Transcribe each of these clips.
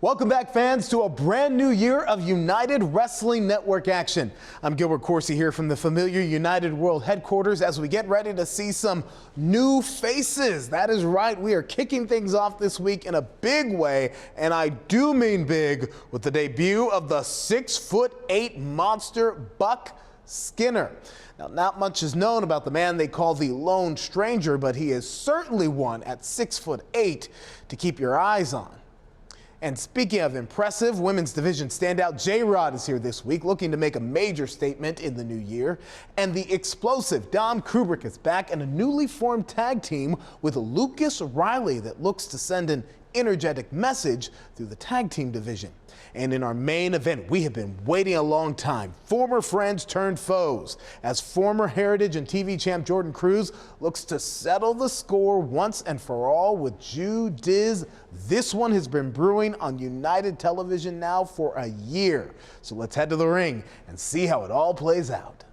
Welcome back, fans, to a brand new year of United Wrestling Network action. I'm Gilbert Corsi here from the familiar United World headquarters as we get ready to see some new faces. That is right, we are kicking things off this week in a big way, and I do mean big, with the debut of the 6'8" monster Buck Skinner. Now, not much is known about the man they call the Lone Stranger, but he is certainly one at 6'8" to keep your eyes on. And speaking of impressive, women's division standout J-Rod is here this week looking to make a major statement in the new year. And the explosive Dom Kubrick is back in a newly formed tag team with Lucas Riley that looks to send an energetic message through the tag team division. And in our main event, we have been waiting a long time. Former friends turned foes as former Heritage and TV champ Jordan Cruz looks to settle the score once and for all with Jew Diz. This one has been brewing on United Television now for a year. So let's head to the ring and see how it all plays out.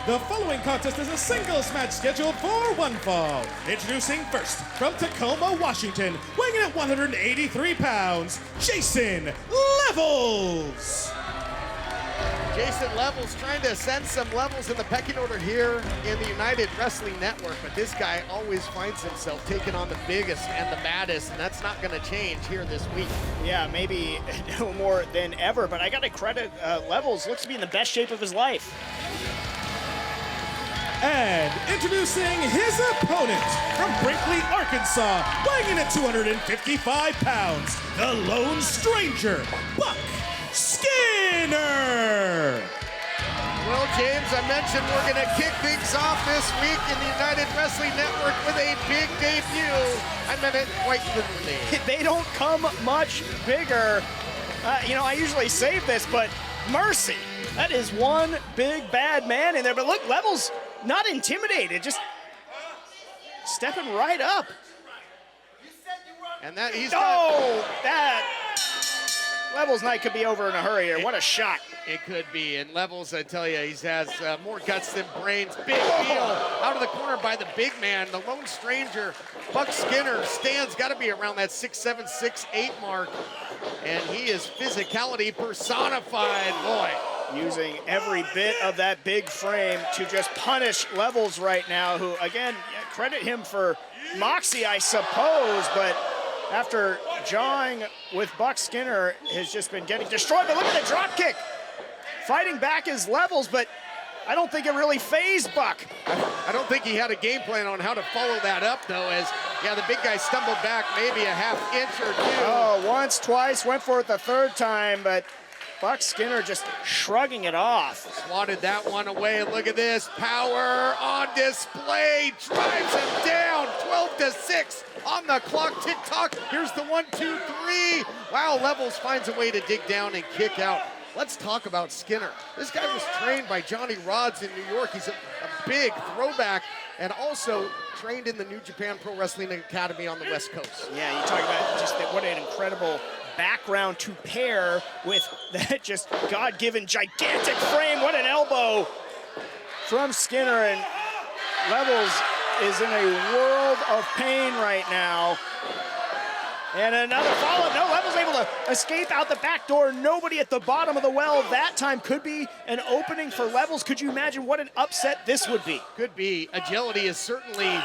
The following contest is a singles match scheduled for one fall. Introducing first, from Tacoma, Washington, weighing in at 183 pounds, Jason Levels. Jason Levels trying to ascend some levels in the pecking order here in the United Wrestling Network, but this guy always finds himself taking on the biggest and the baddest, and that's not going to change here this week. Yeah, maybe no more than ever, but I got to credit Levels. Looks to be in the best shape of his life. And introducing his opponent from Brinkley, Arkansas, weighing in at 255 pounds, the Lone Stranger, Buck Skinner. Well, James, I mentioned we're going to kick things off this week in the United Wrestling Network with a big debut. I meant it quite literally. They don't come much bigger. I usually save this, but mercy. That is one big bad man in there. But look, Levels not intimidated, just stepping right up. And that he's that Levels night could be over in a hurry here. What a shot. It could be. And Levels, I tell you, he has more guts than brains. Big deal out of the corner by the big man, the Lone Stranger. Buck Skinner stands, got to be around that 6'7", 6'8" mark. And he is physicality personified, boy. Using every bit of that big frame to just punish Levels right now, who, again, credit him for moxie, I suppose, but after jawing with Buck Skinner has just been getting destroyed. But look at the drop kick. Fighting back is Levels, but I don't think it really fazed Buck. I don't think he had a game plan on how to follow that up, though, as, the big guy stumbled back maybe a half inch or two. Oh, once, twice, went for it the third time, but Buck Skinner just shrugging it off. Swatted that one away. Look at this. Power on display. Drives him down. 12-6 on the clock. Tick-tock. Here's the 1, 2, 3. Wow, Levels finds a way to dig down and kick out. Let's talk about Skinner. This guy was trained by Johnny Rods in New York. He's a big throwback and also trained in the New Japan Pro Wrestling Academy on the West Coast. Yeah, you talk about just what an incredible background to pair with that just God-given gigantic frame. What an elbow from Skinner, and Levels is in a world of pain right now. And another follow-up. No, Levels able to escape out the back door. Nobody at the bottom of the well that time. Could be an opening for Levels. Could you imagine what an upset this would be? Could be. Agility is certainly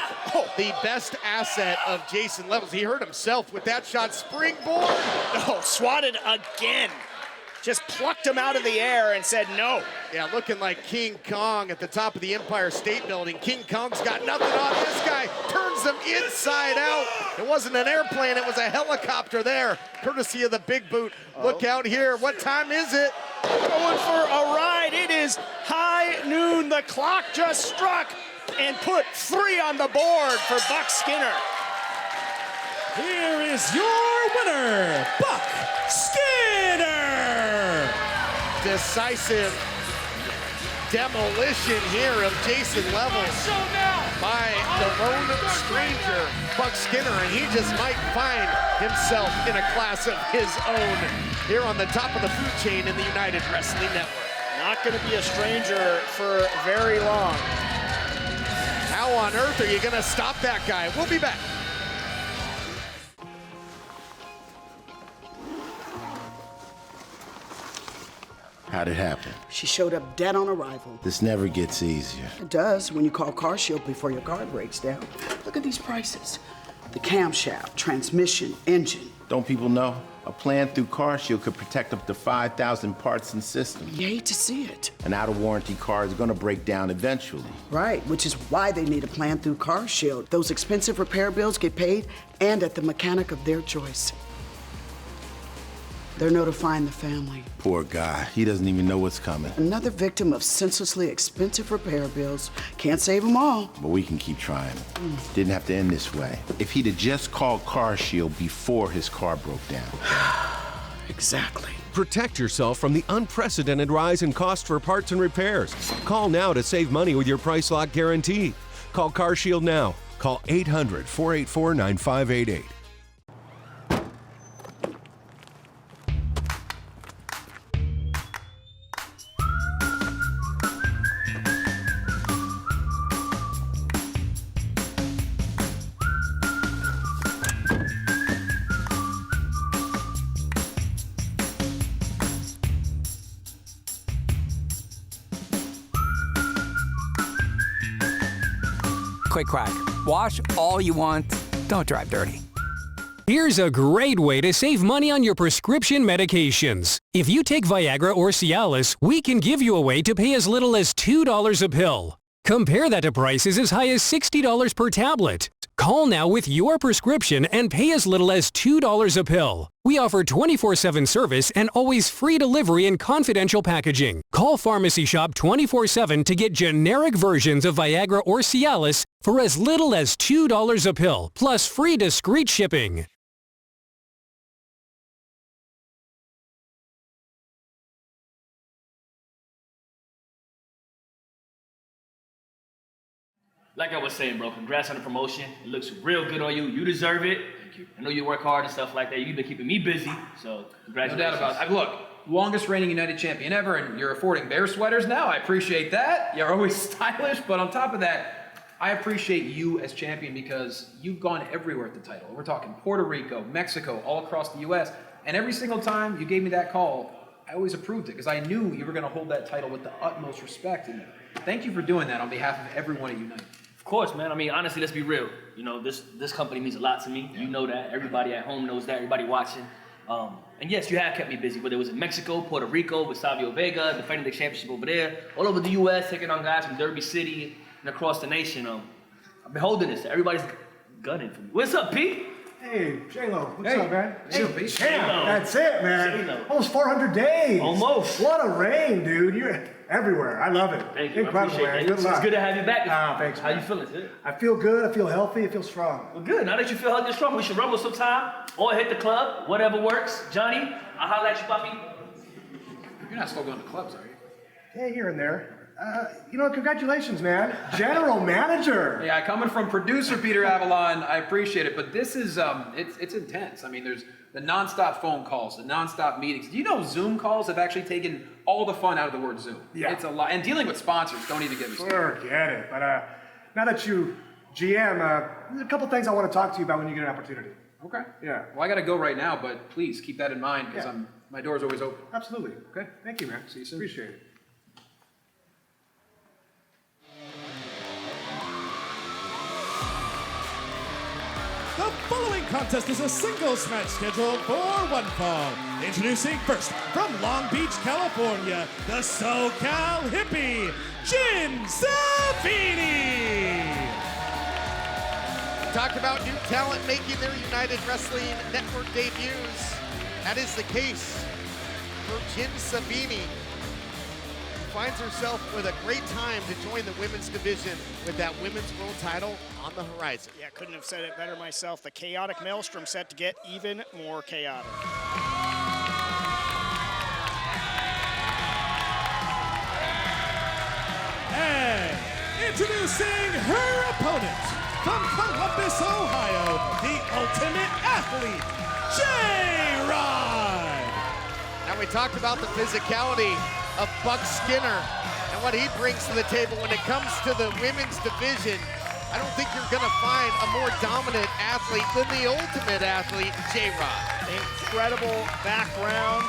the best asset of Jason Levels. He hurt himself with that shot. Springboard. Oh, swatted again. Just plucked him out of the air and said no. Yeah, looking like King Kong at the top of the Empire State Building. King Kong's got nothing on this guy. Turns him inside out. It wasn't an airplane, it was a helicopter there, courtesy of the big boot. Look out here. What time is it? Going for a ride. It is high noon. The clock just struck and put 3 on the board for Buck Skinner. Here is your winner, Buck Skinner! Decisive demolition here of Jason Levels by the lone stranger, Buck Skinner, and he just might find himself in a class of his own here on the top of the food chain in the United Wrestling Network. Not going to be a stranger for very long. How on earth are you going to stop that guy? We'll be back. How'd it happen? She showed up dead on arrival. This never gets easier. It does when you call Car Shield before your car breaks down. Look at these prices. The camshaft, transmission, engine. Don't people know? A plan through Car Shield could protect up to 5,000 parts and systems. You hate to see it. An out-of-warranty car is gonna break down eventually. Right, which is why they need a plan through Car Shield. Those expensive repair bills get paid and at the mechanic of their choice. They're notifying the family. Poor guy, he doesn't even know what's coming. Another victim of senselessly expensive repair bills. Can't save them all. But we can keep trying. Didn't have to end this way. If he'd have just called Car Shield before his car broke down. Exactly. Protect yourself from the unprecedented rise in cost for parts and repairs. Call now to save money with your price lock guarantee. Call Car Shield now. Call 800-484-9588. Quick crack. Wash all you want. Don't drive dirty. Here's a great way to save money on your prescription medications. If you take Viagra or Cialis, we can give you a way to pay as little as $2 a pill. Compare that to prices as high as $60 per tablet. Call now with your prescription and pay as little as $2 a pill. We offer 24/7 service and always free delivery and confidential packaging. Call Pharmacy Shop 24/7 to get generic versions of Viagra or Cialis for as little as $2 a pill, plus free discreet shipping. Like I was saying, bro, congrats on the promotion. It looks real good on you. You deserve it. Thank you. I know you work hard and stuff like that. You've been keeping me busy, so congratulations. No doubt about it. Look, longest reigning United Champion ever, and you're affording bear sweaters now. I appreciate that. You're always stylish, but on top of that, I appreciate you as champion because you've gone everywhere at the title. We're talking Puerto Rico, Mexico, all across the U.S., and every single time you gave me that call, I always approved it because I knew you were going to hold that title with the utmost respect. And thank you for doing that on behalf of everyone at United. Of course, man. I mean, honestly, let's be real. You know, this company means a lot to me. You know that. Everybody at home knows that. Everybody watching. And yes, you have kept me busy, whether it was in Mexico, Puerto Rico, with Savio Vega, defending the championship over there, all over the U.S., taking on guys from Derby City and across the nation. I've been holding this. Everybody's gunning for me. What's up, Pete? Hey, J-Lo, what's up, man? Hey, Hey, champ, that's it, man. J-Lo. Almost 400 days. Almost. What a reign, dude. You're everywhere. I love it. Thank you. Incredible, I appreciate man. that. Good luck. It's good to have you back. Thanks, How man. you feeling, sir? I feel good. I feel healthy. I feel strong. Well, good. Now that you feel healthy and strong, we should rumble sometime or hit the club, whatever works. Johnny, I'll holler at you, puppy. You're not still going to clubs, are you? Yeah, here and there. You know, congratulations, man. General manager. Yeah, coming from producer Peter Avalon, I appreciate it, but this is, it's intense. I mean, there's the nonstop phone calls, the nonstop meetings. Do you know Zoom calls have actually taken all the fun out of the word Zoom? Yeah. It's a lot. And dealing with sponsors, don't even get me started. Forget it. But now that you GM, there's a couple things I want to talk to you about when you get an opportunity. Okay. Yeah. Well, I got to go right now, but please keep that in mind because Yeah. my door's always open. Absolutely. Okay. Thank you, man. See you soon. Appreciate it. The following contest is a singles match scheduled for one fall. Introducing first, from Long Beach, California, the SoCal hippie, Jin Savini. Talked about new talent making their United Wrestling Network debuts. That is the case for Jin Savini, who finds herself with a great time to join the women's division with that women's world title on the horizon. Yeah, couldn't have said it better myself. The chaotic maelstrom set to get even more chaotic. Introducing her opponent from Columbus, Ohio, the Ultimate Athlete, J-Rod. Now we talked about the physicality of Buck Skinner and what he brings to the table when it comes to the women's division. I don't think you're gonna find a more dominant athlete than the Ultimate Athlete, J-Rod. Incredible background.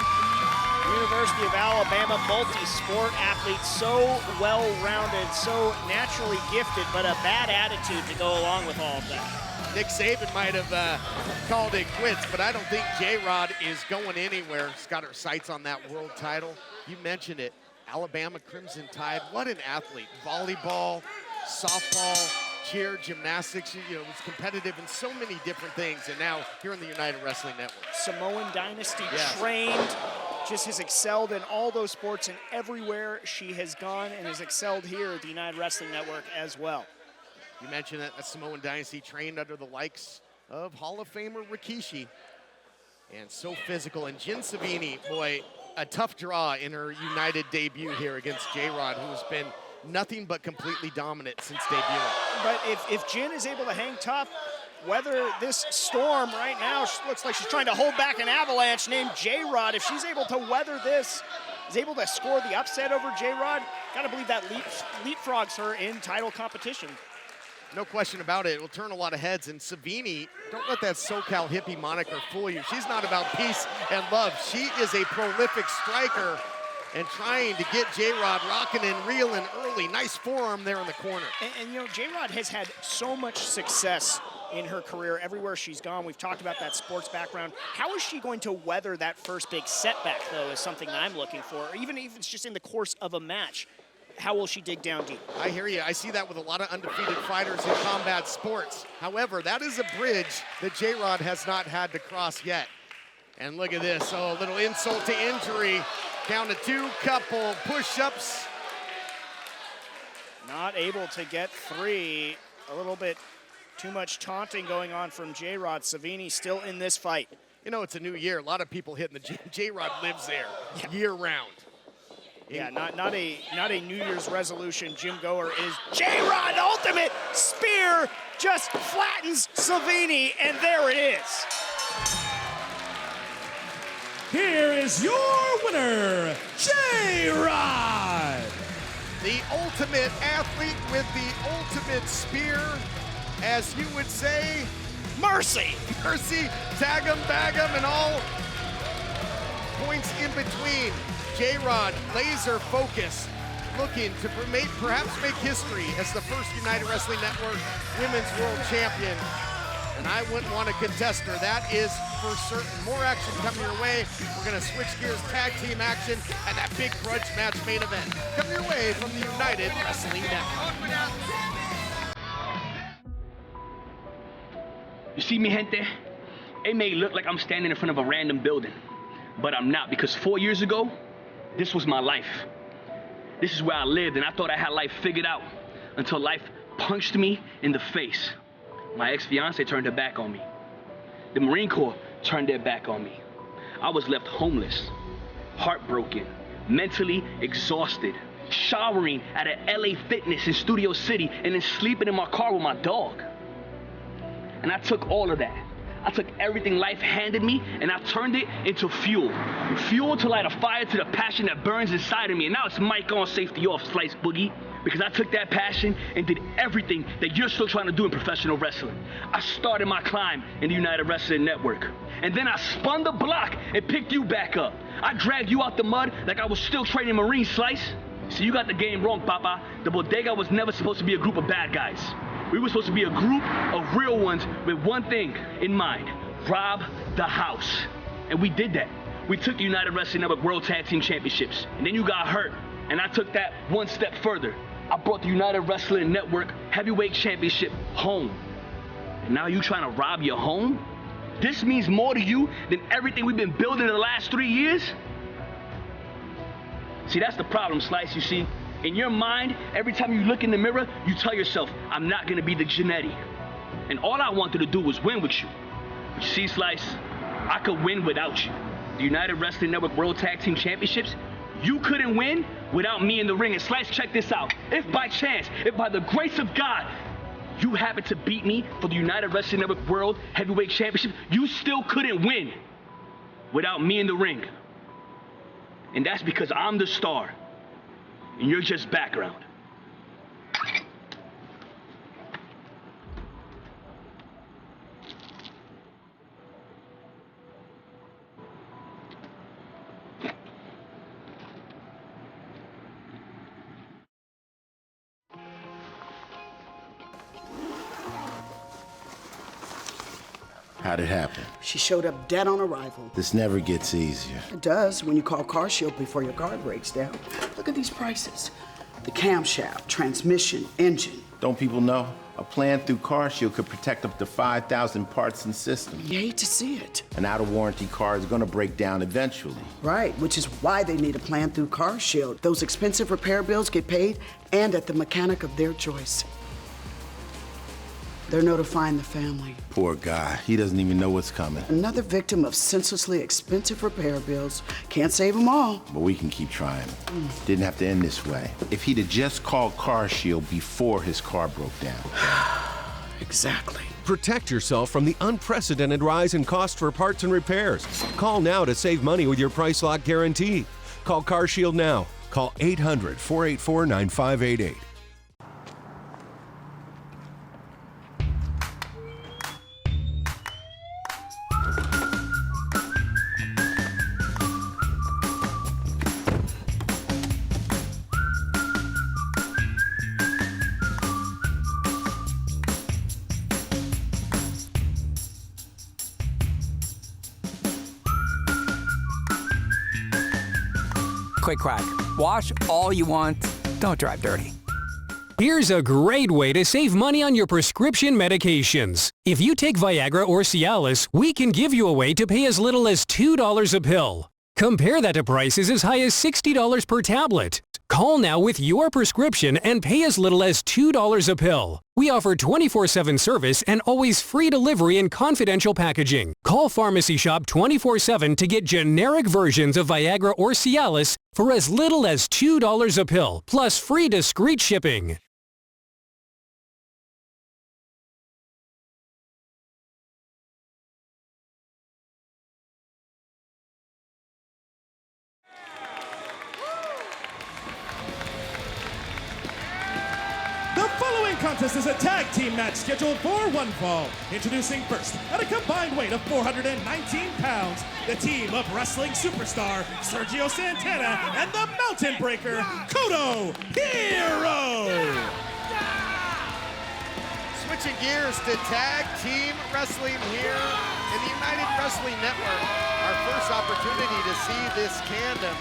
University of Alabama, multi-sport athlete, so well-rounded, so naturally gifted, but a bad attitude to go along with all of that. Nick Saban might have called it quits, but I don't think J-Rod is going anywhere. She's got her sights on that world title. You mentioned it, Alabama Crimson Tide. What an athlete. Volleyball, softball, cheer, gymnastics. You know, it was competitive in so many different things, and now here in the United Wrestling Network. Samoan Dynasty trained. Just has excelled in all those sports, and everywhere she has gone and has excelled here at the United Wrestling Network as well. You mentioned that the Samoan Dynasty trained under the likes of Hall of Famer Rikishi. And so physical. And Jin Savini, boy, a tough draw in her United debut here against J-Rod, who has been nothing but completely dominant since debuting. But if Jin is able to hang tough, weather this storm right now, she looks like she's trying to hold back an avalanche named J-Rod. If she's able to weather this, is able to score the upset over J-Rod, gotta believe that leapfrogs her in title competition. No question about it. It will turn a lot of heads. And Savini, don't let that SoCal hippie moniker fool you. She's not about peace and love. She is a prolific striker and trying to get J-Rod rocking and reeling early. Nice forearm there in the corner. And you know, J-Rod has had so much success in her career everywhere she's gone. We've talked about that sports background. How is she going to weather that first big setback, though, is something I'm looking for. Or even if it's just in the course of a match, how will she dig down deep? I hear you. I see that with a lot of undefeated fighters in combat sports. However, that is a bridge that J-Rod has not had to cross yet. And look at this. Oh, a little insult to injury. Down to two, couple push-ups. Not able to get three. A little bit too much taunting going on from J-Rod. Savini still in this fight. You know, it's a new year. A lot of people hitting the gym. J-Rod lives there year-round. Yeah, not a New Year's resolution. Jim Goer is J-Rod ultimate spear just flattens Savini, and there it is. Here is your winner, J-Rod. The ultimate athlete with the ultimate spear, as you would say, mercy. Mercy, tag 'em, bag 'em, and all points in between. J-Rod, laser focused, looking to perhaps make history as the first United Wrestling Network Women's World Champion. And I wouldn't want to contest her. That is for certain. More action coming your way. We're going to switch gears, tag team action, and that big grudge match main event coming your way from the United Wrestling Network. You see me, gente? It may look like I'm standing in front of a random building, but I'm not, because 4 years ago, this was my life. This is where I lived, and I thought I had life figured out until life punched me in the face. My ex-fiance turned her back on me. The Marine Corps turned their back on me. I was left homeless, heartbroken, mentally exhausted, showering at an LA Fitness in Studio City, and then sleeping in my car with my dog. And I took all of that. I took everything life handed me, and I turned it into fuel. Fuel to light a fire to the passion that burns inside of me. And now it's mic on, safety off, Slice Boogie. Because I took that passion and did everything that you're still trying to do in professional wrestling. I started my climb in the United Wrestling Network. And then I spun the block and picked you back up. I dragged you out the mud like I was still training Marine, Slice. So you got the game wrong, Papa. The Bodega was never supposed to be a group of bad guys. We were supposed to be a group of real ones with one thing in mind: rob the house. And we did that. We took the United Wrestling Network World Tag Team Championships. And then you got hurt. And I took that one step further. I brought the United Wrestling Network Heavyweight Championship home. And now you trying to rob your home? This means more to you than everything we've been building in the last 3 years? See, that's the problem, Slice. You see, in your mind, every time you look in the mirror, you tell yourself, I'm not gonna be the Janetti. And all I wanted to do was win with you. But you see, Slice, I could win without you. The United Wrestling Network World Tag Team Championships, You couldn't win without me in the ring. And Slice, check this out. If by chance, if by the grace of God, you happen to beat me for the United Wrestling Network World Heavyweight Championship, you still couldn't win without me in the ring. And that's because I'm the star, and you're just background. How'd it happen? She showed up dead on arrival. This never gets easier. It does when you call CarShield before your car breaks down. Look at these prices. The camshaft, transmission, engine. Don't people know? A plan through CarShield could protect up to 5,000 parts and systems. You hate to see it. An out-of-warranty car is gonna break down eventually. Right, which is why they need a plan through CarShield. Those expensive repair bills get paid and at the mechanic of their choice. They're notifying the family. Poor guy. He doesn't even know what's coming. Another victim of senselessly expensive repair bills. Can't save them all. But we can keep trying. Didn't have to end this way. If he'd have just called CarShield before his car broke down. Exactly. Protect yourself from the unprecedented rise in cost for parts and repairs. Call now to save money with your price lock guarantee. Call CarShield now. Call 800-484-9588. Quick crack. Wash all you want. Don't drive dirty. Here's a great way to save money on your prescription medications. If you take Viagra or Cialis, we can give you a way to pay as little as $2 a pill. Compare that to prices as high as $60 per tablet. Call now with your prescription and pay as little as $2 a pill. We offer 24/7 service and always free delivery and confidential packaging. Call Pharmacy Shop 24/7 to get generic versions of Viagra or Cialis for as little as $2 a pill, plus free discreet shipping. The following contest is a tag team match scheduled for one fall. Introducing first, at a combined weight of 419 pounds, the team of wrestling superstar Sergio Santana and the Mountain Breaker, Kodo Hero. Switching gears to tag team wrestling here in the United Wrestling Network. Our first opportunity to see this tandem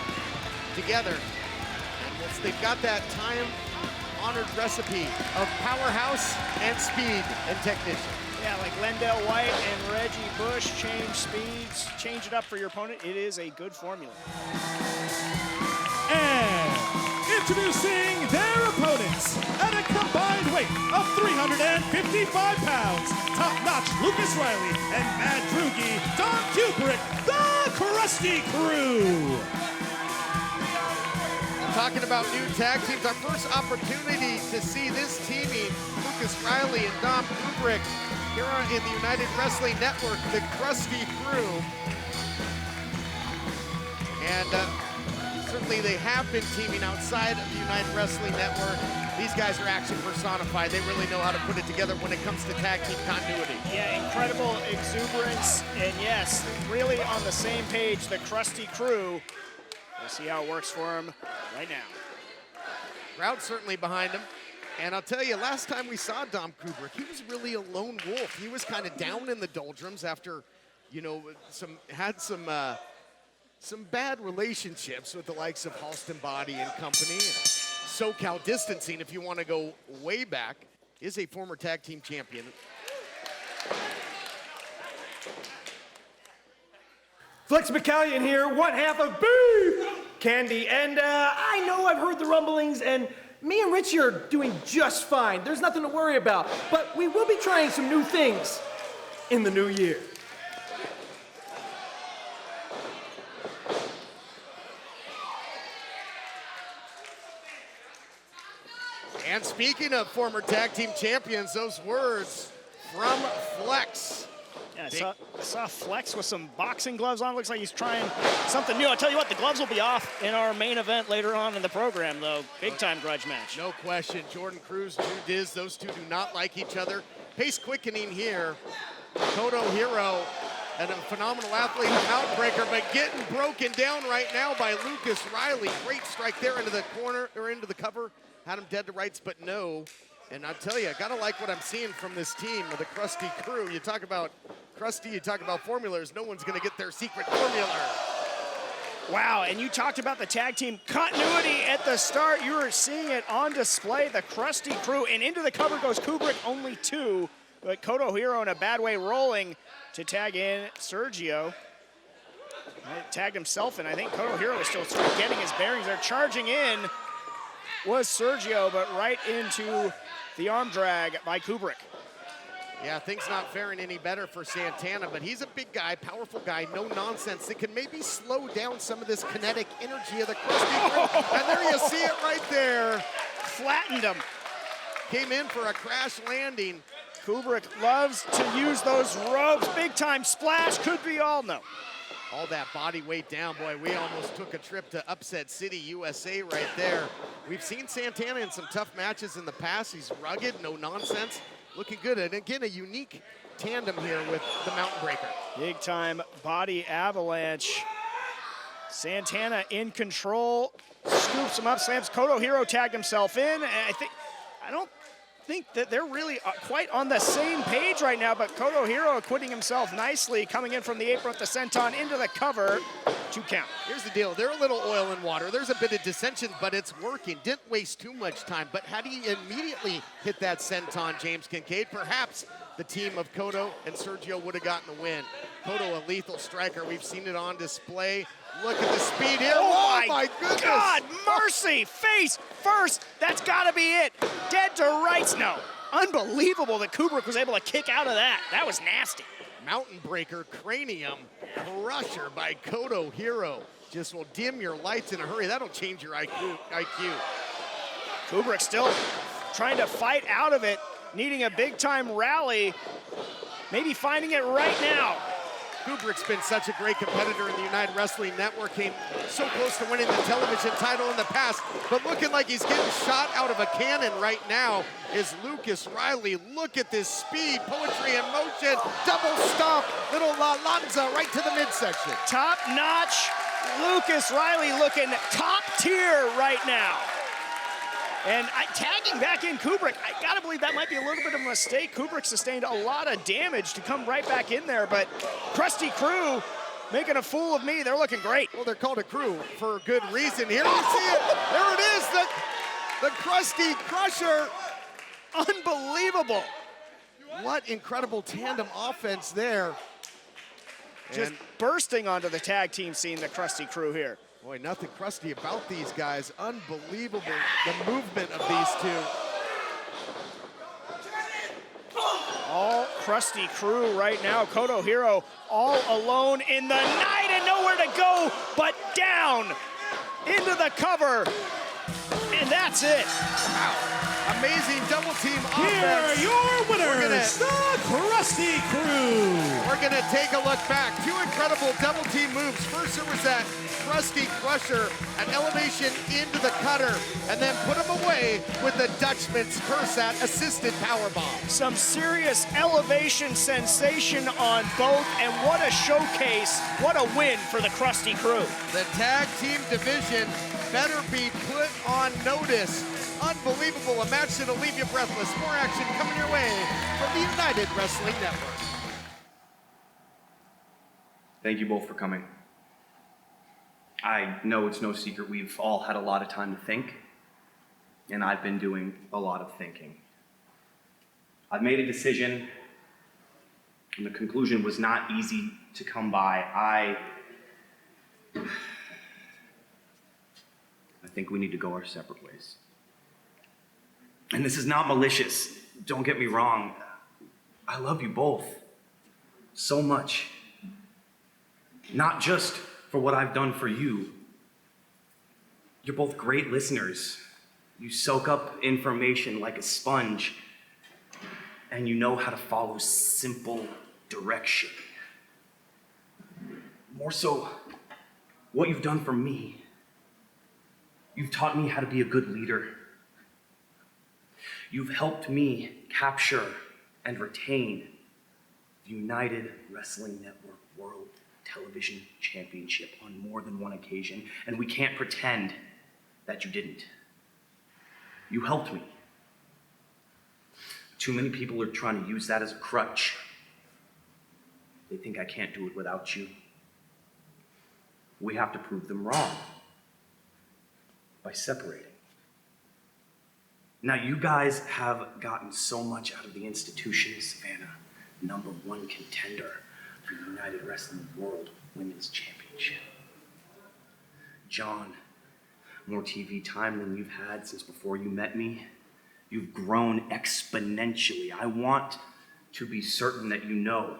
together. And they've got that time-honored recipe of powerhouse and speed and technician. Yeah, like Lendell White and Reggie Bush, change speeds, change it up for your opponent. It is a good formula. And introducing their opponents at a combined weight of 355 pounds, top-notch Lucas Riley and Mad Drugi, Don Kubrick, the Krusty Crew. Talking about new tag teams, our first opportunity to see this teaming, Lucas Riley and Dom Kubrick, here in the United Wrestling Network, the Krusty Crew. And certainly they have been teaming outside of the United Wrestling Network. These guys are action personified. They really know how to put it together when it comes to tag team continuity. Yeah, incredible exuberance, and yes, really on the same page, the Krusty Crew. We'll see how it works for him right now. Crowd certainly behind him. And I'll tell you, last time we saw Dom Kubrick, he was really a lone wolf. He was kind of down in the doldrums after, you know, had some bad relationships with the likes of Halston Body and company. And SoCal Distancing, if you want to go way back, is a former tag team champion. Flex McCallion here, one half of Beef Candy, and I know I've heard the rumblings, and me and Richie are doing just fine. There's nothing to worry about, but we will be trying some new things in the new year. And speaking of former tag team champions, those words from Flex. Yeah, I saw Flex with some boxing gloves on. Looks like he's trying something new. I'll tell you what, the gloves will be off in our main event later on in the program, though. Big-time grudge match. No question. Jordan Cruz, Drew Diz, those two do not like each other. Pace quickening here. Kodo Hero, and a phenomenal athlete, a mountain breaker, but getting broken down right now by Lucas Riley. Great strike there into the corner, or into the cover. Had him dead to rights, but no. And I'll tell you, I gotta like what I'm seeing from this team of the Krusty Crew. You talk about Krusty, you talk about formulas, no one's gonna get their secret formula. Wow, and you talked about the tag team continuity at the start. You were seeing it on display, the Krusty Crew, and into the cover goes Kubrick, only two. But Kodo Hero in a bad way rolling to tag in Sergio. Tagged himself in. I think Kodo Hero is still sort of getting his bearings. They're charging in. Was Sergio, but right into the arm drag by Kubrick. Yeah, things not faring any better for Santana, but he's a big guy, powerful guy, no nonsense. That can maybe slow down some of this kinetic energy of the Krusty Crew. And there you see it right there. Flattened him. Came in for a crash landing. Kubrick loves to use those ropes. Big time splash, could be all, no. All that body weight down, boy, we almost took a trip to Upset City, USA right there. We've seen Santana in some tough matches in the past. He's rugged, no nonsense, looking good. And again, a unique tandem here with the mountain breaker. Big time body avalanche. Santana in control, scoops him up, slams. Kodo Hero tagged himself in. And I don't think that they're really quite on the same page right now, but Kodo Hero acquitting himself nicely, coming in from the apron with the senton into the cover, 2 count. Here's the deal, they're a little oil and water. There's a bit of dissension, but it's working. Didn't waste too much time, but had he immediately hit that senton, James Kincaid, perhaps the team of Kodo and Sergio would have gotten the win. Kodo, a lethal striker. We've seen it on display. Look at the speed here. Oh my goodness. God, mercy, face first. That's gotta be it. Dead to rights, no. Unbelievable that Kubrick was able to kick out of that. That was nasty. Mountain breaker, cranium crusher by Kodo Hero. Just will dim your lights in a hurry. That'll change your IQ. Kubrick still trying to fight out of it, needing a big time rally. Maybe finding it right now. Kubrick's been such a great competitor in the United Wrestling Network, came so close to winning the television title in the past, but looking like he's getting shot out of a cannon right now is Lucas Riley. Look at this speed, poetry in motion, double stomp, little Lanza right to the midsection. Top notch, Lucas Riley looking top tier right now. And tagging back in Kubrick, I gotta believe that might be a little bit of a mistake. Kubrick sustained a lot of damage to come right back in there, but Krusty Crew making a fool of me. They're looking great. Well, they're called a crew for a good reason. Here you see it. There it is, the Krusty Crusher. Unbelievable. What incredible tandem offense there. Just bursting onto the tag team scene, the Krusty Crew here. Boy, nothing crusty about these guys. Unbelievable, the movement of these two. All Krusty Crew right now. Kodo Hero all alone in the night and nowhere to go but down into the cover. And that's it. Wow. Amazing double team offense. Here are your winners, the Krusty Crew. We're gonna take a look back. 2 incredible double team moves. First there was that Krusty Crusher, an elevation into the cutter, and then put him away with the Dutchman's Cursat assisted powerbomb. Some serious elevation sensation on both, and what a showcase, what a win for the Krusty Crew. The tag team division better be put on notice. Unbelievable, a match that'll leave you breathless. More action coming your way from the United Wrestling Network. Thank you both for coming. I know it's no secret we've all had a lot of time to think, and I've been doing a lot of thinking. I've made a decision, and the conclusion was not easy to come by. I think we need to go our separate ways. And this is not malicious, don't get me wrong. I love you both so much. Not just for what I've done for you. You're both great listeners. You soak up information like a sponge, and you know how to follow simple direction. More so, what you've done for me, you've taught me how to be a good leader. You've helped me capture and retain the United Wrestling Network World Television Championship on more than one occasion, and we can't pretend that you didn't. You helped me. Too many people are trying to use that as a crutch. They think I can't do it without you. We have to prove them wrong by separating. Now, you guys have gotten so much out of the institution, Savannah, #1 contender for the United Wrestling World Women's Championship. John, more TV time than you've had since before you met me. You've grown exponentially. I want to be certain that you know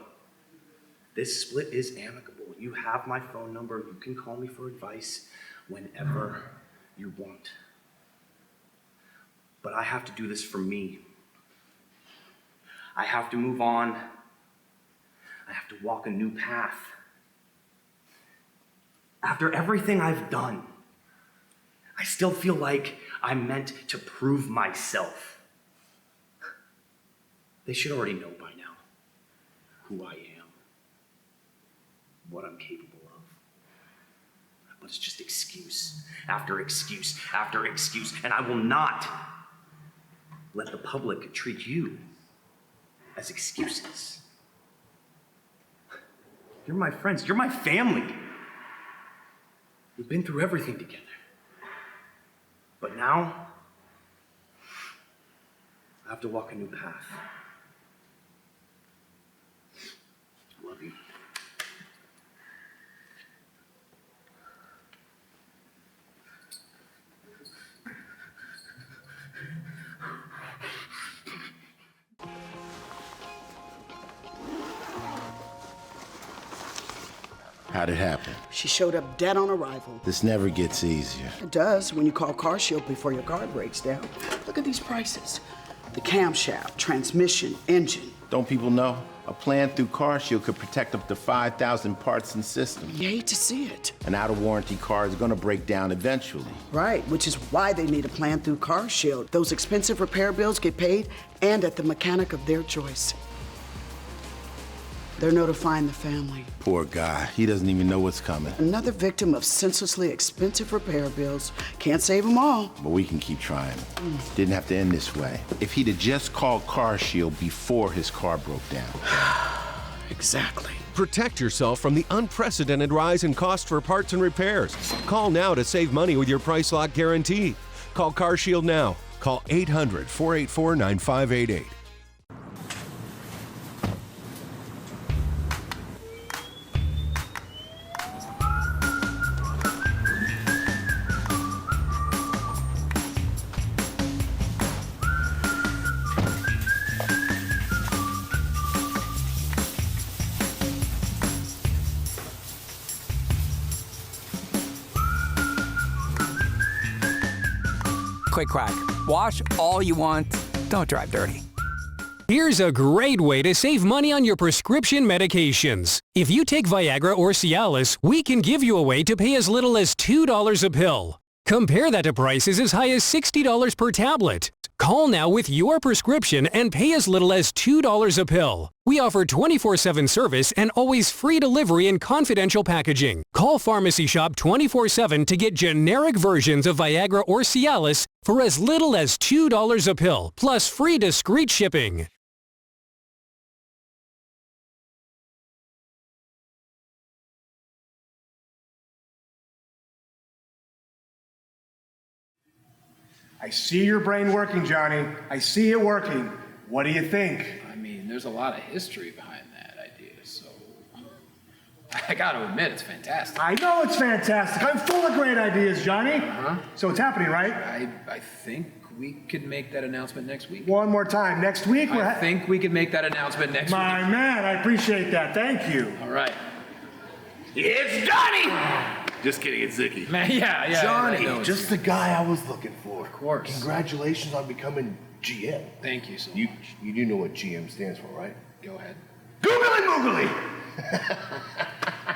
this split is amicable. You have my phone number. You can call me for advice whenever you want. But I have to do this for me. I have to move on. I have to walk a new path. After everything I've done, I still feel like I'm meant to prove myself. They should already know by now who I am, what I'm capable of. But it's just excuse after excuse after excuse, and I will not let the public treat you as excuses. You're my friends, you're my family. We've been through everything together. But now, I have to walk a new path. I love you. How'd it happen? She showed up dead on arrival. This never gets easier. It does when you call CarShield before your car breaks down. Look at these prices. The camshaft, transmission, engine. Don't people know? A plan through CarShield could protect up to 5,000 parts and systems. You hate to see it. An out-of-warranty car is gonna break down eventually. Right, which is why they need a plan through CarShield. Those expensive repair bills get paid and at the mechanic of their choice. They're notifying the family. Poor guy. He doesn't even know what's coming. Another victim of senselessly expensive repair bills. Can't save them all. But we can keep trying. Didn't have to end this way. If he'd have just called CarShield before his car broke down. Exactly. Protect yourself from the unprecedented rise in cost for parts and repairs. Call now to save money with your price lock guarantee. Call CarShield now. Call 800-484-9588. Quick quack. Wash all you want. Don't drive dirty. Here's a great way to save money on your prescription medications. If you take Viagra or Cialis, we can give you a way to pay as little as $2 a pill. Compare that to prices as high as $60 per tablet. Call now with your prescription and pay as little as $2 a pill. We offer 24/7 service and always free delivery and confidential packaging. Call Pharmacy Shop 24/7 to get generic versions of Viagra or Cialis for as little as $2 a pill, plus free discreet shipping. I see your brain working, Johnny. I see it working. What do you think? I mean, there's a lot of history behind that idea, so I gotta admit, it's fantastic. I know it's fantastic. I'm full of great ideas, Johnny. So it's happening, right? I think we could make that announcement next week. One more time. Next week? I think we could make that announcement next week. My man, I appreciate that. Thank you. All right. It's Johnny! Just kidding, it's Zicky. Man, yeah. Johnny, I know. just the guy I was looking for. Of course. Congratulations on becoming GM. Thank you so much. You do know what GM stands for, right? Go ahead. Googly Moogly!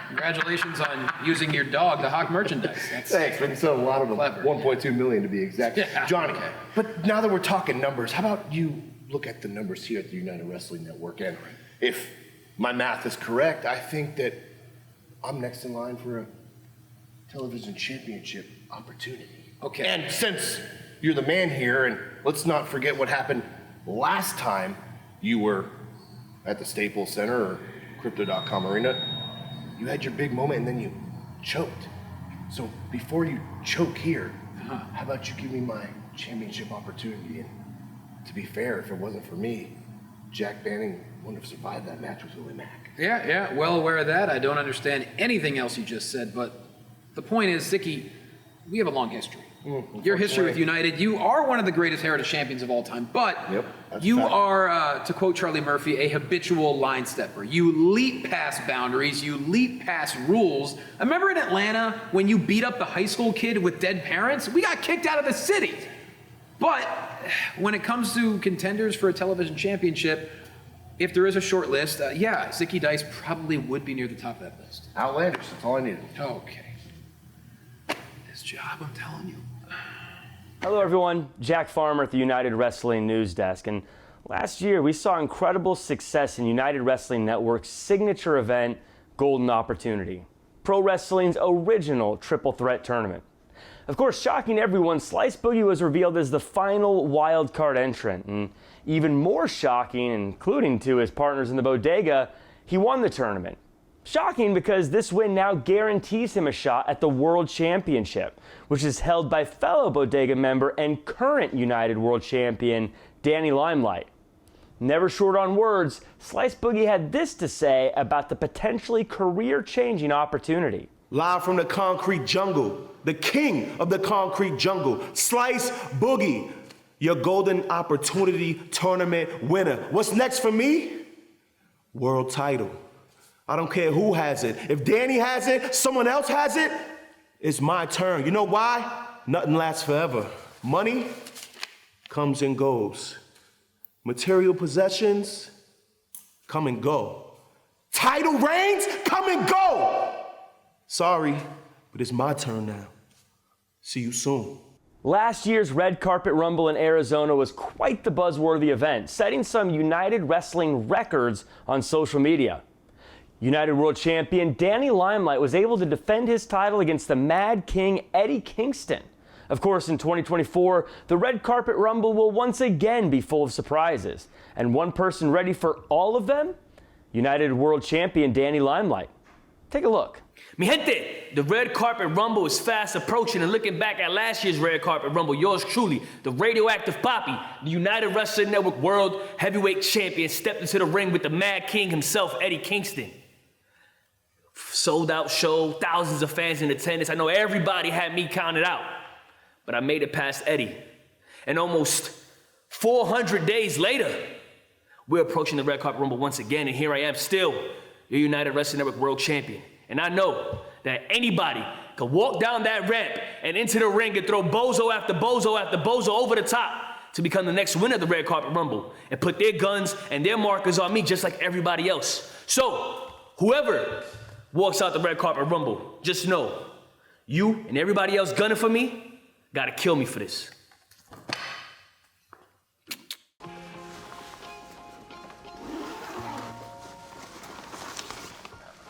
Congratulations on using your dog to hawk merchandise. Thanks, but so a lot of them, 1.2 million to be exact. Yeah. Johnny, but now that we're talking numbers, how about you look at the numbers here at the United Wrestling Network, and if my math is correct, I think that I'm next in line for a television championship opportunity. Okay. And since you're the man here, and let's not forget what happened last time you were at the Staples Center or Crypto.com Arena, you had your big moment and then you choked. So before you choke here, how about you give me my championship opportunity? And to be fair, if it wasn't for me, Jack Banning wouldn't have survived that match with Willie Mack. Yeah, well aware of that. I don't understand anything else you just said, but the point is, Zicky, we have a long history. Your history with United, you are one of the greatest heritage champions of all time, but you are, to quote Charlie Murphy, a habitual line stepper. You leap past boundaries, you leap past rules. I remember in Atlanta when you beat up the high school kid with dead parents? We got kicked out of the city. But when it comes to contenders for a television championship, if there is a short list, Zicky Dice probably would be near the top of that list. Outlandish, that's all I needed. Okay. This job, I'm telling you. Hello everyone, Jack Farmer at the United Wrestling News Desk, and last year we saw incredible success in United Wrestling Network's signature event, Golden Opportunity, pro wrestling's original triple threat tournament. Of course, shocking everyone, Slice Boogie was revealed as the final wild card entrant, and even more shocking, including to his partners in the bodega, he won the tournament. Shocking because this win now guarantees him a shot at the World Championship, which is held by fellow Bodega member and current United World Champion, Danny Limelight. Never short on words, Slice Boogie had this to say about the potentially career-changing opportunity. Live from the concrete jungle, the king of the concrete jungle, Slice Boogie, your Golden Opportunity Tournament winner. What's next for me? World title. I don't care who has it. If Danny has it, someone else has it, it's my turn. You know why? Nothing lasts forever. Money comes and goes. Material possessions come and go. Title reigns come and go. Sorry, but it's my turn now. See you soon. Last year's Red Carpet Rumble in Arizona was quite the buzzworthy event, setting some United Wrestling records on social media. United World Champion Danny Limelight was able to defend his title against the Mad King Eddie Kingston. Of course, in 2024, the Red Carpet Rumble will once again be full of surprises. And one person ready for all of them? United World Champion Danny Limelight. Take a look. Mi gente, the Red Carpet Rumble is fast approaching, and looking back at last year's Red Carpet Rumble, yours truly, the radioactive Poppy, the United Wrestling Network World Heavyweight Champion, stepped into the ring with the Mad King himself, Eddie Kingston. Sold out show, thousands of fans in attendance. I know everybody had me counted out, but I made it past Eddie. And almost 400 days later, we're approaching the Red Carpet Rumble once again, and here I am still, your United Wrestling Network World Champion. And I know that anybody can walk down that ramp and into the ring and throw bozo after bozo after bozo over the top to become the next winner of the Red Carpet Rumble and put their guns and their markers on me just like everybody else. So, whoever walks out the Red Carpet Rumble, just know, you and everybody else gunning for me gotta kill me for this.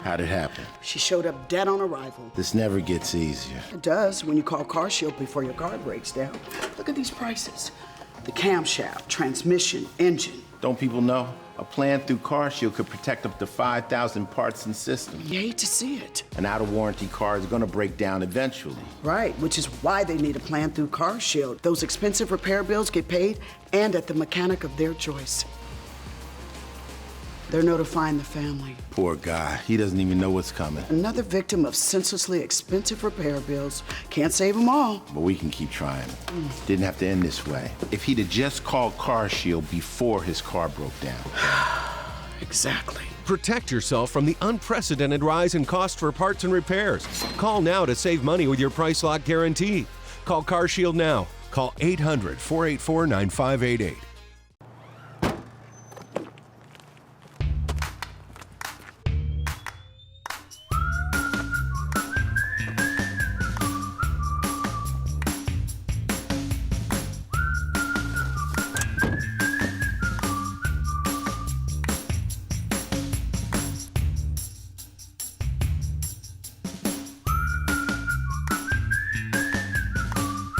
How'd it happen? She showed up dead on arrival. This never gets easier. It does when you call Car Shield before your car breaks down. Look at these prices. The camshaft, transmission, engine. Don't people know? A plan through Car Shield could protect up to 5,000 parts and systems. You hate to see it. An out-of-warranty car is gonna break down eventually. Right, which is why they need a plan through Car Shield. Those expensive repair bills get paid and at the mechanic of their choice. They're notifying the family. Poor guy, he doesn't even know what's coming. Another victim of senselessly expensive repair bills. Can't save them all. But we can keep trying. Didn't have to end this way. If he'd have just called Car Shield before his car broke down. Exactly. Protect yourself from the unprecedented rise in cost for parts and repairs. Call now to save money with your price lock guarantee. Call CarShield now. Call 800-484-9588.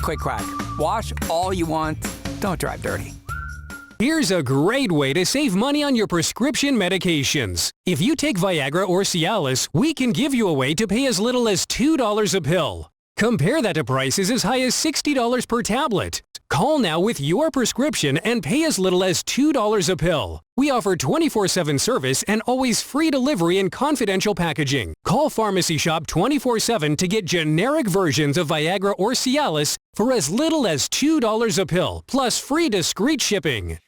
Quick quack. Wash all you want. Don't drive dirty. Here's a great way to save money on your prescription medications. If you take Viagra or Cialis, we can give you a way to pay as little as $2 a pill. Compare that to prices as high as $60 per tablet. Call now with your prescription and pay as little as $2 a pill. We offer 24/7 service and always free delivery and confidential packaging. Call Pharmacy Shop 24/7 to get generic versions of Viagra or Cialis for as little as $2 a pill, plus free discreet shipping.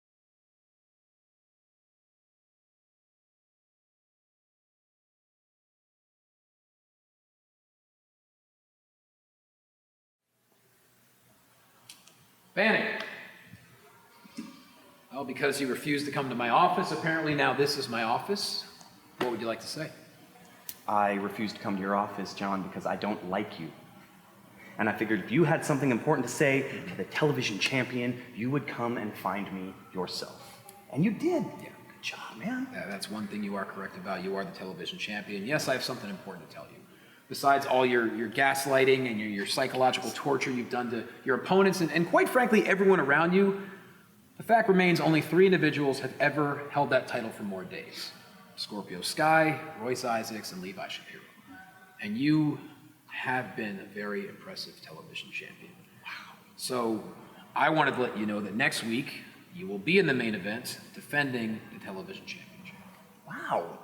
Banning. Well, because you refused to come to my office, apparently now this is my office. What would you like to say? I refused to come to your office, John, because I don't like you. And I figured if you had something important to say to the television champion, you would come and find me yourself. And you did. Yeah. Good job, man. Yeah, that's one thing you are correct about. You are the television champion. Yes, I have something important to tell you. Besides all your gaslighting and your psychological torture you've done to your opponents and quite frankly, everyone around you, the fact remains only 3 individuals have ever held that title for more days. Scorpio Sky, Royce Isaacs, and Levi Shapiro. And you have been a very impressive television champion. Wow. So I wanted to let you know that next week, you will be in the main event defending the television championship. Wow.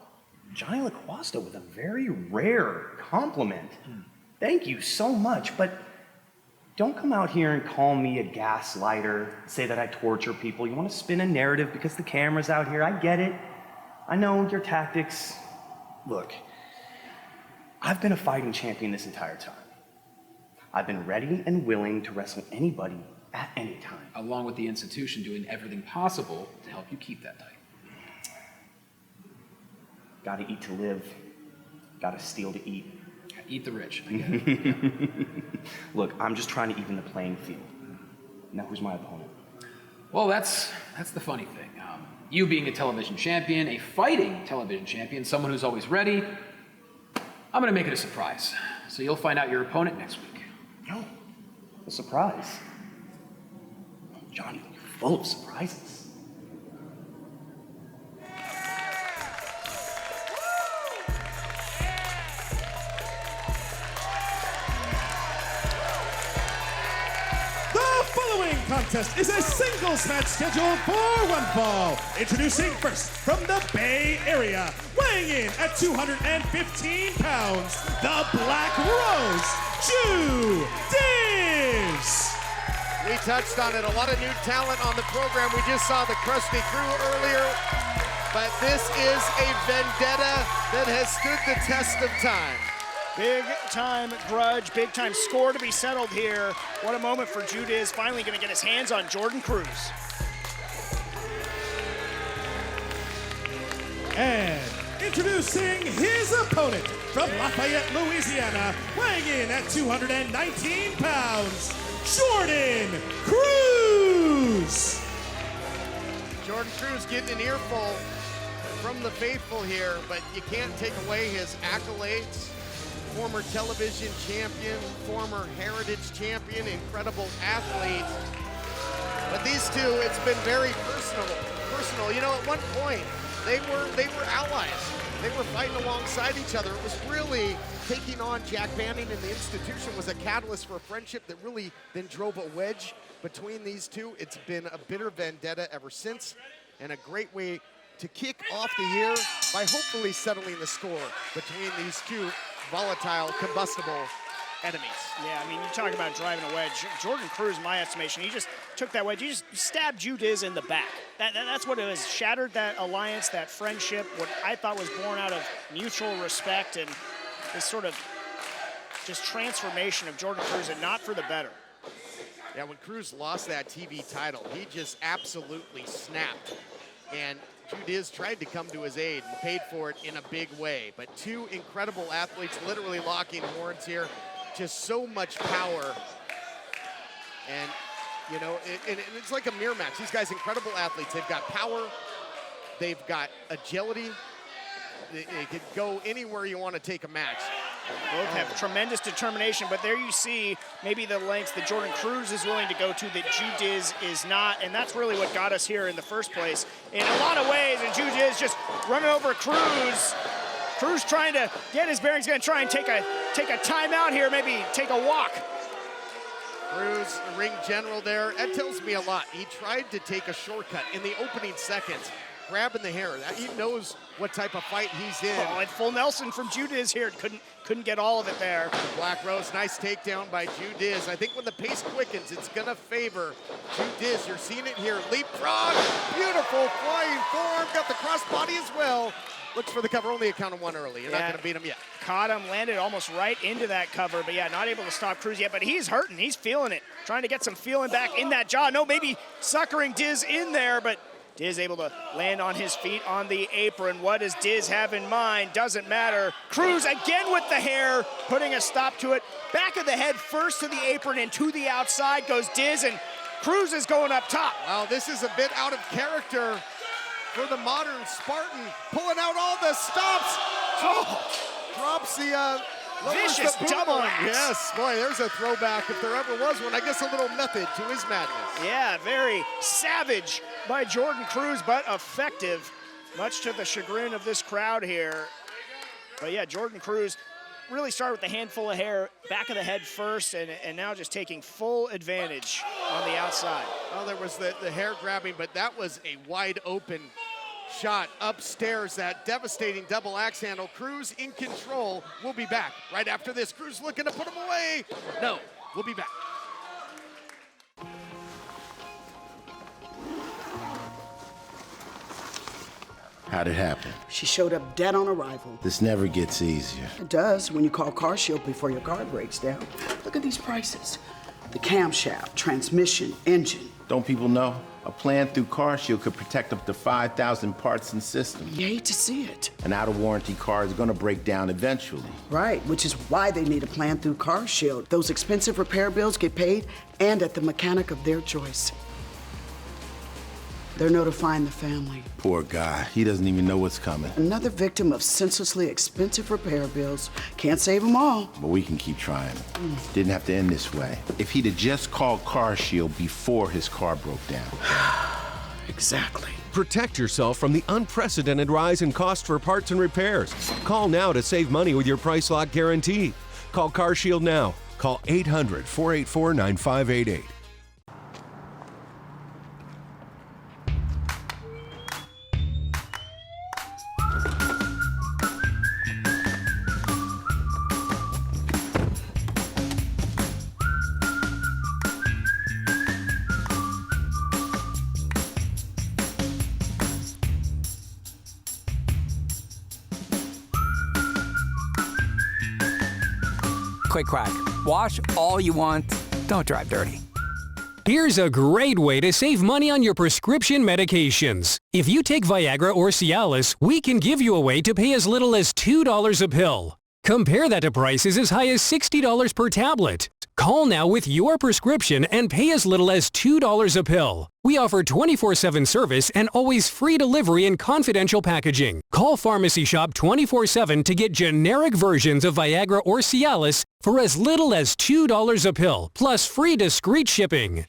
Johnny LaQuasta with a very rare compliment. Thank you so much, but don't come out here and call me a gaslighter, say that I torture people. You want to spin a narrative because the camera's out here. I get it. I know your tactics. Look, I've been a fighting champion this entire time. I've been ready and willing to wrestle anybody at any time. Along with the institution doing everything possible to help you keep that title. Gotta eat to live. Gotta steal to eat. Eat the rich. I get it. Look, I'm just trying to even the playing field. Now, who's my opponent? Well, that's the funny thing. You being a television champion, a fighting television champion, someone who's always ready, I'm gonna make it a surprise. So you'll find out your opponent next week. No, a surprise. Johnny, you're full of surprises. Contest is a singles match scheduled for one fall. Introducing first from the Bay Area, weighing in at 215 pounds, the Black Rose, Judiz. We touched on it, a lot of new talent on the program. We just saw the Krusty Crew earlier, but this is a vendetta that has stood the test of time. Big time grudge, big time score to be settled here. What a moment for Judiz, finally gonna get his hands on Jordan Cruz. And introducing his opponent from Lafayette, Louisiana, weighing in at 219 pounds, Jordan Cruz. Jordan Cruz getting an earful from the faithful here, but you can't take away his accolades. Former television champion, former heritage champion, incredible athlete. But these two, it's been very personal. You know, at one point, they were allies. They were fighting alongside each other. It was really taking on Jack Banning and the institution was a catalyst for a friendship that really then drove a wedge between these two. It's been a bitter vendetta ever since, and a great way to kick off the year by hopefully settling the score between these two volatile, combustible enemies. Yeah, I mean, you talk about driving a wedge. Jordan Cruz, in my estimation, he just took that wedge. He just stabbed Judiz in the back. That's what it was. Shattered that alliance, that friendship, what I thought was born out of mutual respect and this sort of just transformation of Jordan Cruz, and not for the better. Yeah, when Cruz lost that TV title, he just absolutely snapped. And Judiz tried to come to his aid and paid for it in a big way. But two incredible athletes literally locking horns here. Just so much power. And, you know, it's like a mirror match. These guys, incredible athletes. They've got power. They've got agility. They could go anywhere you want to take a match. Both have tremendous determination, but there you see maybe the lengths that Jordan Cruz is willing to go to that Judiz is not, and that's really what got us here in the first place in a lot of ways. And Judiz just running over Cruz. Cruz trying to get his bearings, going to try and take a timeout here, maybe take a walk. Cruz, ring general there, that tells me a lot. He tried to take a shortcut in the opening seconds, grabbing the hair. He knows what type of fight he's in. Oh, and full Nelson from Judiz here. Couldn't get all of it there. Black Rose, nice takedown by Judiz. I think when the pace quickens, it's gonna favor Judiz. You're seeing it here. Leapfrog, beautiful flying forearm, got the crossbody as well. Looks for the cover, only a count of one early. You're not gonna beat him yet. Caught him, landed almost right into that cover, but yeah, not able to stop Cruz yet, but he's hurting, he's feeling it. Trying to get some feeling back in that jaw. No, maybe suckering Diz in there, but Diz able to land on his feet on the apron. What does Diz have in mind? Doesn't matter. Cruz again with the hair, putting a stop to it. Back of the head first to the apron and to the outside goes Diz, and Cruz is going up top. Wow, this is a bit out of character for the modern Spartan, pulling out all the stops. Oh, drops the vicious double axe. Yes, boy, there's a throwback if there ever was one. I guess a little method to his madness. Yeah, very savage by Jordan Cruz, but effective, much to the chagrin of this crowd here. But yeah, Jordan Cruz really started with a handful of hair, back of the head first, and now just taking full advantage on the outside. Well, there was the hair grabbing, but that was a wide open shot upstairs, that devastating double axe handle. Cruz in control. We'll be back right after this. Cruz looking to put him away. No, we'll be back. How'd it happen? She showed up dead on arrival. This never gets easier. It does when you call CarShield before your car breaks down. Look at these prices. The camshaft, transmission, engine. Don't people know? A plan through CarShield could protect up to 5,000 parts and systems. You hate to see it. An out-of-warranty car is gonna break down eventually. Right, which is why they need a plan through CarShield. Those expensive repair bills get paid and at the mechanic of their choice. They're notifying the family. Poor guy, he doesn't even know what's coming. Another victim of senselessly expensive repair bills. Can't save them all. But we can keep trying. Didn't have to end this way. If he'd have just called CarShield before his car broke down. Exactly. Protect yourself from the unprecedented rise in cost for parts and repairs. Call now to save money with your price lock guarantee. Call CarShield now. Call 800-484-9588. Quick crack. Wash all you want. Don't drive dirty. Here's a great way to save money on your prescription medications. If you take Viagra or Cialis, we can give you a way to pay as little as $2 a pill. Compare that to prices as high as $60 per tablet. Call now with your prescription and pay as little as $2 a pill. We offer 24/7 service and always free delivery and confidential packaging. Call Pharmacy Shop 24/7 to get generic versions of Viagra or Cialis for as little as $2 a pill, plus free discreet shipping.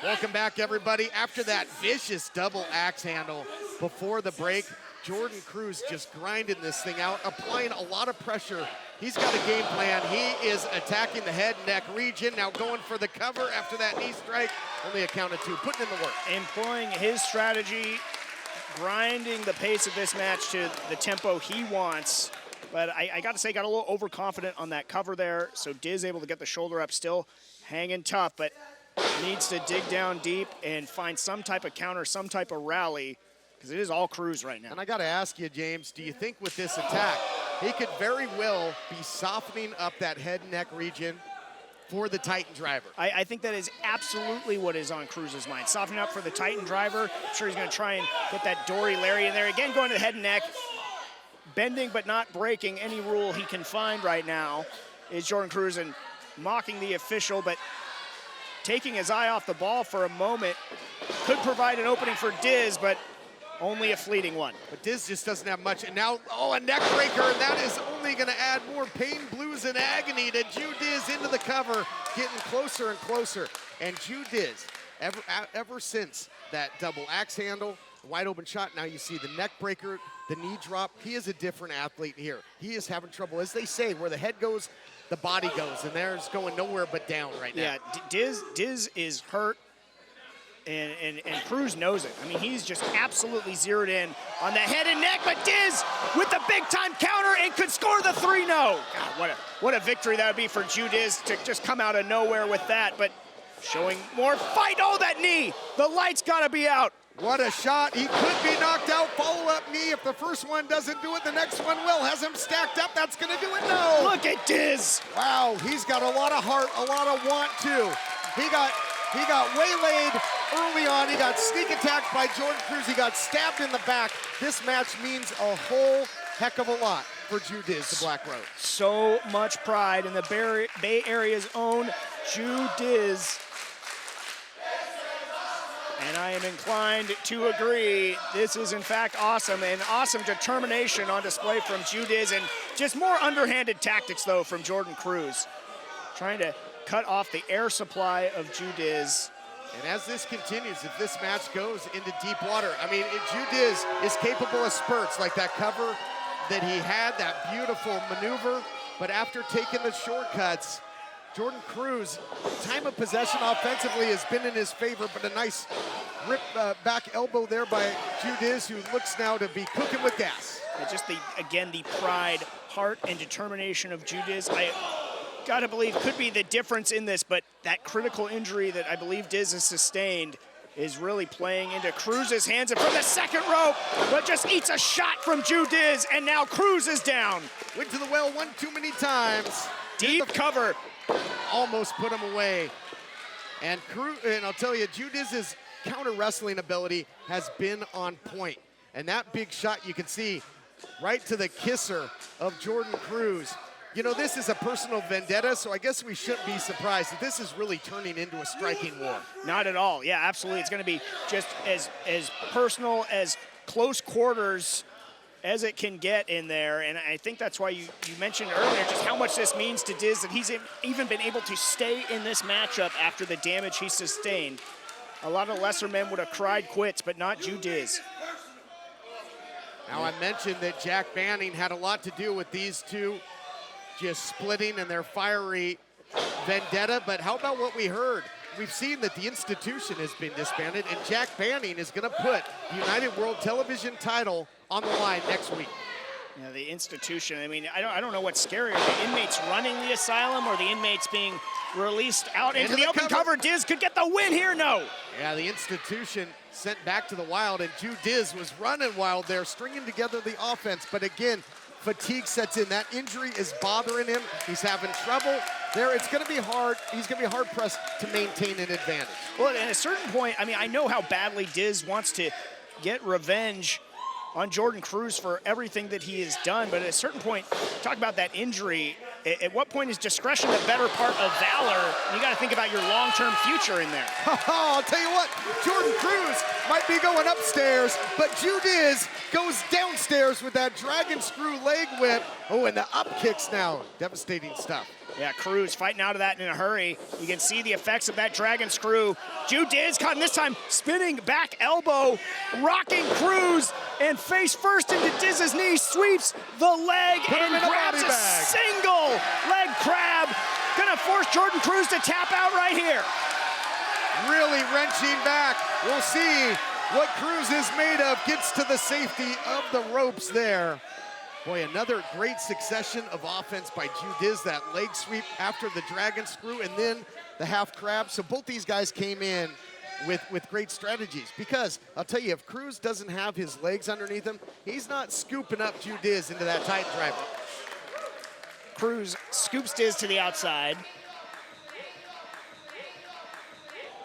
Welcome back, everybody. After that vicious double axe handle before the break, Jordan Cruz just grinding this thing out, applying a lot of pressure. He's got a game plan. He is attacking the head and neck region, now going for the cover after that knee strike. Only a count of 2, putting in the work. Employing his strategy, grinding the pace of this match to the tempo he wants. But I got to say, got a little overconfident on that cover there. So Diz able to get the shoulder up, still hanging tough, but needs to dig down deep and find some type of counter, some type of rally, because it is all Cruz right now. And I got to ask you, James, do you think with this attack, he could very well be softening up that head and neck region for the Titan driver? I think that is absolutely what is on Cruz's mind. Softening up for the Titan driver. I'm sure he's going to try and get that Dory Larry in there. Again, going to the head and neck. Bending but not breaking any rule he can find right now is Jordan Cruz, and mocking the official, but taking his eye off the ball for a moment. Could provide an opening for Diz, but only a fleeting one. But Diz just doesn't have much. And now, a neck breaker, and that is only going to add more pain, blues, and agony to Ju Diz into the cover, getting closer and closer. And Ju Diz, ever since that double axe handle, wide open shot, now you see the neck breaker, the knee drop. He is a different athlete here. He is having trouble, as they say, where the head goes, the body goes, and there's going nowhere but down right now. Yeah, Diz is hurt, and Cruz knows it. I mean, he's just absolutely zeroed in on the head and neck, but Diz with the big-time counter and could score the 3-0. God, what a victory that would be for Ju Diz to just come out of nowhere with that, but showing more fight. Oh, that knee! The light's got to be out. What a shot. He could be knocked out. Follow-up knee. If the first one doesn't do it, the next one will. Has him stacked up. That's going to do it. No. Look at Diz. Wow, he's got a lot of heart, a lot of want to. He got waylaid early on. He got sneak attacked by Jordan Cruz. He got stabbed in the back. This match means a whole heck of a lot for Ju Diz, the Black Road. So much pride in the Bay Area's own Ju Diz. And I am inclined to agree. This is in fact awesome, and awesome determination on display from Ju Diz, and just more underhanded tactics though from Jordan Cruz. Trying to cut off the air supply of Ju Diz. And as this continues, if this match goes into deep water, I mean, Ju Diz is capable of spurts like that cover that he had, that beautiful maneuver, but after taking the shortcuts, Jordan Cruz, time of possession offensively has been in his favor, but a nice rip back elbow there by Ju Diz, who looks now to be cooking with gas. And just the pride, heart, and determination of Ju Diz, I gotta believe could be the difference in this, but that critical injury that I believe Diz has sustained is really playing into Cruz's hands, and from the second rope, but just eats a shot from Ju Diz, and now Cruz is down. Went to the well one too many times. Deep cover. Almost put him away. And I'll tell you, Ju Diz's counter wrestling ability has been on point. And that big shot you can see right to the kisser of Jordan Cruz. You know, this is a personal vendetta, so I guess we shouldn't be surprised that this is really turning into a striking war. Not at all. Yeah, absolutely. It's going to be just as personal, as close quarters as it can get in there, and I think that's why you mentioned earlier just how much this means to Diz, that he's even been able to stay in this matchup after the damage he sustained. A lot of lesser men would have cried quits, but not Ju Diz. Now, I mentioned that Jack Banning had a lot to do with these two just splitting and their fiery vendetta, but how about what we heard? We've seen that the institution has been disbanded, and Jack Banning is going to put the United World Television title on the line next week. Yeah, the institution, I mean, I don't know what's scarier, the inmates running the asylum or the inmates being released out into the open cover. Diz could get the win here, no. Yeah, the institution sent back to the wild, and Ju Diz was running wild there, stringing together the offense, but again, fatigue sets in. That injury is bothering him. He's having trouble there. It's going to be hard. He's going to be hard-pressed to maintain an advantage. Well, at a certain point, I mean, I know how badly Diz wants to get revenge on Jordan Cruz for everything that he has done, but at a certain point, talk about that injury, at what point is discretion the better part of valor? You got to think about your long-term future in there. I'll tell you what, Jordan Cruz might be going upstairs, but Ju Diz goes downstairs with that dragon screw leg whip. Oh, and the up kicks now. Devastating stuff. Yeah, Cruz fighting out of that in a hurry. You can see the effects of that dragon screw. Ju Diz caught him this time, spinning back elbow, rocking Cruz, and face first into Diz's knee, sweeps the leg and grabs a single leg crab. Gonna force Jordan Cruz to tap out right here. really wrenching back. We'll see what Cruz is made of. Gets to the safety of the ropes there. Boy, another great succession of offense by Judiz. That leg sweep after the dragon screw and then the half crab. So both these guys came in with great strategies, because I'll tell you, if Cruz doesn't have his legs underneath him, he's not scooping up Judiz into that Titan driver. Cruz scoops Diz to the outside.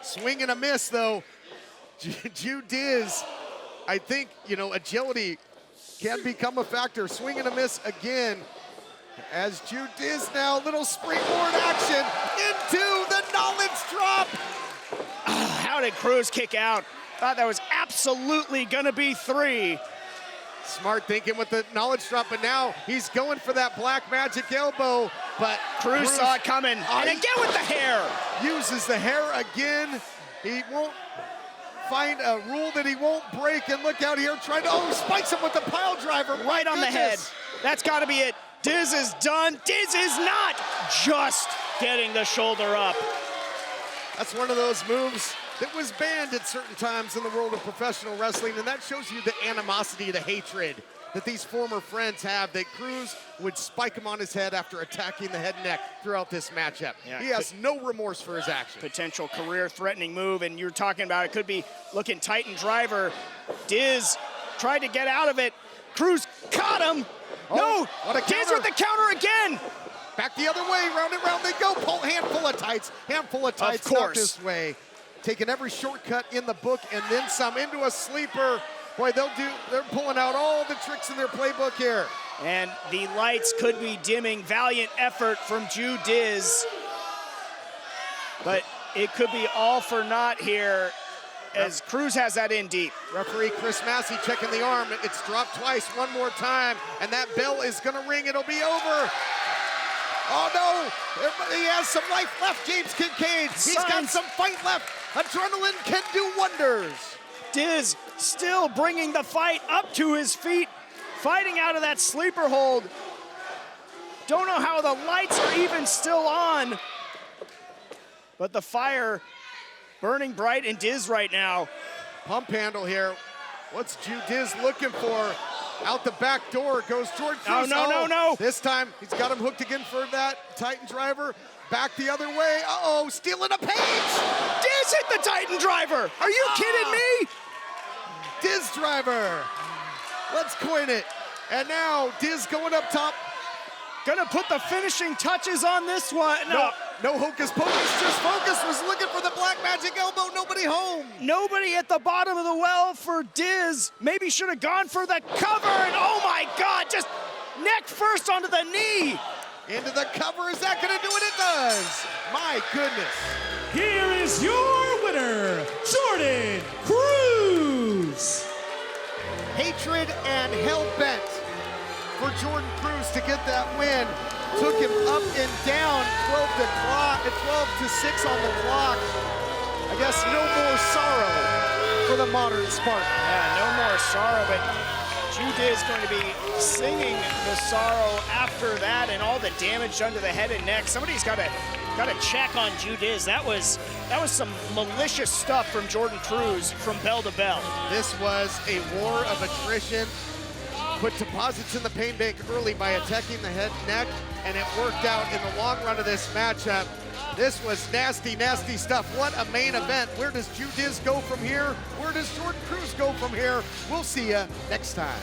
Swing and a miss, though. Judiz, I think, agility can become a factor. Swing and a miss again. As Judiz now, little springboard action into the knowledge drop. How did Cruz kick out? Thought that was absolutely gonna be 3. Smart thinking with the knowledge drop, but now he's going for that black magic elbow, but Cruz saw it coming, and again with the hair. Uses the hair again. He won't find a rule that he won't break, and look out here, trying to, spikes him with the pile driver. Right on the head. That's gotta be it. Diz is done. Diz is not just getting the shoulder up. That's one of those moves that was banned at certain times in the world of professional wrestling, and that shows you the animosity, the hatred that these former friends have, that Cruz would spike him on his head after attacking the head and neck throughout this matchup. Yeah, he has no remorse for his action. Potential career-threatening move, and you're talking about it could be looking Titan driver. Diz tried to get out of it. Cruz caught him. No, Diz with the counter again. Back the other way, round and round they go. Handful of tights, not this way. Taking every shortcut in the book and then some into a sleeper. Boy, they're pulling out all the tricks in their playbook here. And the lights could be dimming. Valiant effort from Judiz. But it could be all for naught here as Cruz has that in deep. Referee Chris Massey checking the arm. It's dropped twice, one more time, and that bell is gonna ring. It'll be over. Oh no, he has some life left, James Kincaid. He's got some fight left. Adrenaline can do wonders. Diz still bringing the fight up to his feet, fighting out of that sleeper hold. Don't know how the lights are even still on, but the fire burning bright in Diz right now. Pump handle here. What's Judiz looking for? Out the back door goes Jordan Cruz. No. This time he's got him hooked again for that Titan driver. Back the other way. Uh-oh, stealing a page. Diz hit the Titan driver. Are you kidding me? Diz driver. Let's coin it. And now Diz going up top. Gonna put the finishing touches on this one. No hocus pocus, just focus. Was looking for the black magic elbow. Nobody home. Nobody at the bottom of the well for Diz. Maybe should have gone for the cover. And oh my God, just neck first onto the knee. Into the cover. Is that going to do it? It does. My goodness. Here is your winner, Jordan Cruz. Hatred and hell-bent for Jordan Cruz to get that win. Took him up and down, 12 to 6 on the clock. I guess no more sorrow for the modern Spartan. Yeah, no more sorrow, but Judiz is going to be singing the sorrow after that, and all the damage done to the head and neck. Somebody's got to check on Judiz. That was some malicious stuff from Jordan Cruz from bell to bell. This was a war of attrition. Put deposits in the pain bank early by attacking the head and neck, and it worked out in the long run of this matchup. This was nasty, nasty stuff. What a main event. Where does Judiz go from here? Where does Jordan Cruz go from here? We'll see you next time.